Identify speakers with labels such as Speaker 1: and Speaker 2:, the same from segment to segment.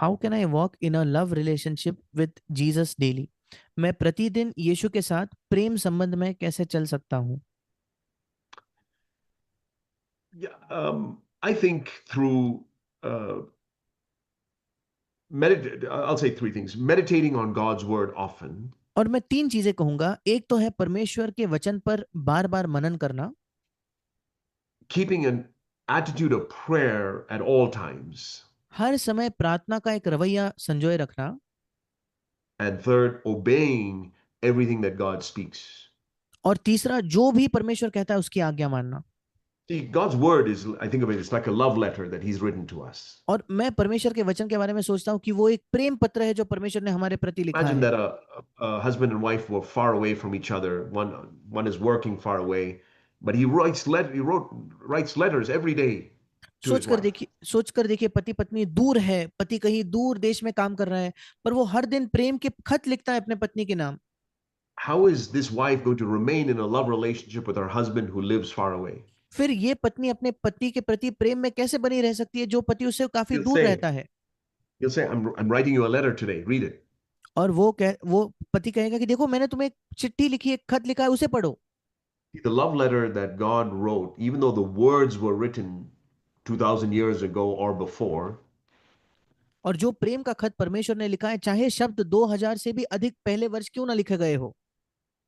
Speaker 1: How can I walk in a love relationship with Jesus daily? मैं प्रतिदिन यीशु के साथ प्रेम संबंध में कैसे चल सकता हूँ?
Speaker 2: Yeah, I think through I'll say three things: meditating on God's word often,
Speaker 1: और मैं तीन चीजें कहूंगा। एक तो है परमेश्वर के वचन पर बार बार मनन करना।
Speaker 2: keeping an attitude of prayer at all times,
Speaker 1: हर समय प्रार्थना का एक रवैया संजोए रखना।
Speaker 2: and third, obeying everything that God speaks.
Speaker 1: और तीसरा, जो भी परमेश्वर कहता है उसकी आज्ञा मानना।
Speaker 2: See, God's word is, I think of it, it's like a love letter that He's written to us.
Speaker 1: और मैं परमेश्वर के वचन के बारे में सोचता हूँ कि वो एक प्रेम पत्र है जो परमेश्वर ने हमारे प्रति लिखा
Speaker 2: Imagine
Speaker 1: है।
Speaker 2: that a husband and wife were far away from each other. One is working far away, but he writes letters every day to his wife.
Speaker 1: सोच कर देखिए, पति पत्नी दूर है, पति कहीं दूर देश में काम कर रहा है, पर वो हर दिन प्रेम के खत लिखता है अपने पत्नी के नाम।
Speaker 2: How is this wife going to remain in a love relationship with her husband who lives far away?
Speaker 1: फिर ये पत्नी अपने पति के प्रति प्रेम में कैसे बनी रह सकती है जो पति उससे काफी
Speaker 2: He'll
Speaker 1: दूर
Speaker 2: say,
Speaker 1: रहता है?
Speaker 2: he'll say, I'm writing you a letter today. Read it.
Speaker 1: और वो पति कहेगा कि देखो, मैंने तुम्हें एक चिट्ठी लिखी, एक खत लिखा है, उसे पढ़ो।
Speaker 2: The love letter that God wrote, even though the words were written 2,000 years ago or before,
Speaker 1: और जो प्रेम का खत परमेश्वर ने लिखा है, चाहे शब्द 2000 से भी अधिक पहले वर्ष क्यों ना लिखे गए हो,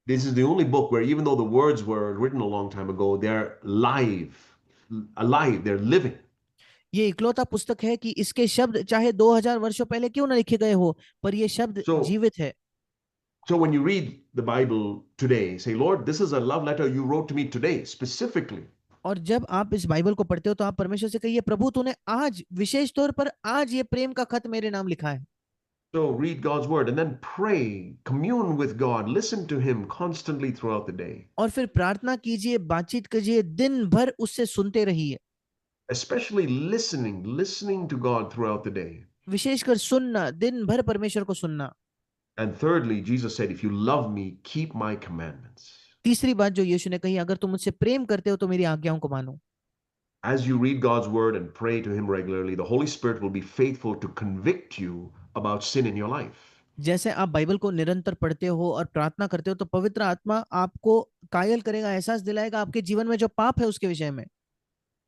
Speaker 2: this is the only book where, even though the words were written a long time ago, they're alive, they're living.
Speaker 1: ये इकलौता पुस्तक है कि इसके शब्द चाहे 2000 वर्षों पहले क्यों ना लिखे गए हो, पर ये शब्द
Speaker 2: So,
Speaker 1: जीवित है।
Speaker 2: so when you read the Bible today, say, Lord, this is a love letter you wrote to me today, specifically.
Speaker 1: और जब आप इस बाइबल को पढ़ते हो तो आप परमेश्वर से कहिए, प्रभु तूने आज विशेष तौर पर आज ये प्रेम का खत मेरे नाम लिखा है।
Speaker 2: So read God's word and then pray, commune with God, listen to Him constantly throughout the day.
Speaker 1: और फिर प्रार्थना कीजिए, बातचीत कीजिए, दिन भर उससे सुनते रहिए।
Speaker 2: Especially listening to God throughout the day.
Speaker 1: विशेषकर सुनना, दिन भर परमेश्वर को सुनना।
Speaker 2: And thirdly, Jesus said, if you love me, keep my commandments.
Speaker 1: तीसरी बात जो यीशु ने कही, अगर तुम मुझसे प्रेम करते हो तो मेरी आज्ञाओं को मानो।
Speaker 2: As you read God's word and pray to Him regularly, the Holy Spirit will be faithful to convict you about sin in your life.
Speaker 1: जैसे आप बाइबल को निरंतर पढ़ते हो और प्रार्थना करते हो तो पवित्र आत्मा आपको कायल करेगा, एहसास दिलाएगा आपके जीवन में जो पाप है उसके विषय में।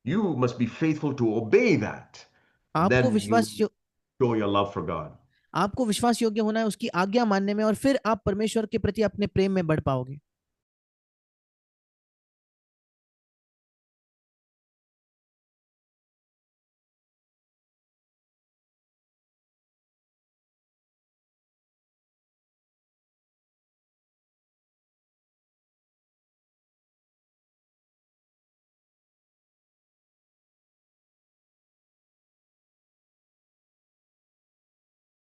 Speaker 2: You must be faithful to obey that.
Speaker 1: आपको
Speaker 2: Then you
Speaker 1: विश्वास
Speaker 2: show your love for God.
Speaker 1: आपको विश्वास योग्य होना है उसकी आज्ञा मानने में, और फिर आप परमेश्वर के प्रति अपने प्रेम में बढ़ पाओगे।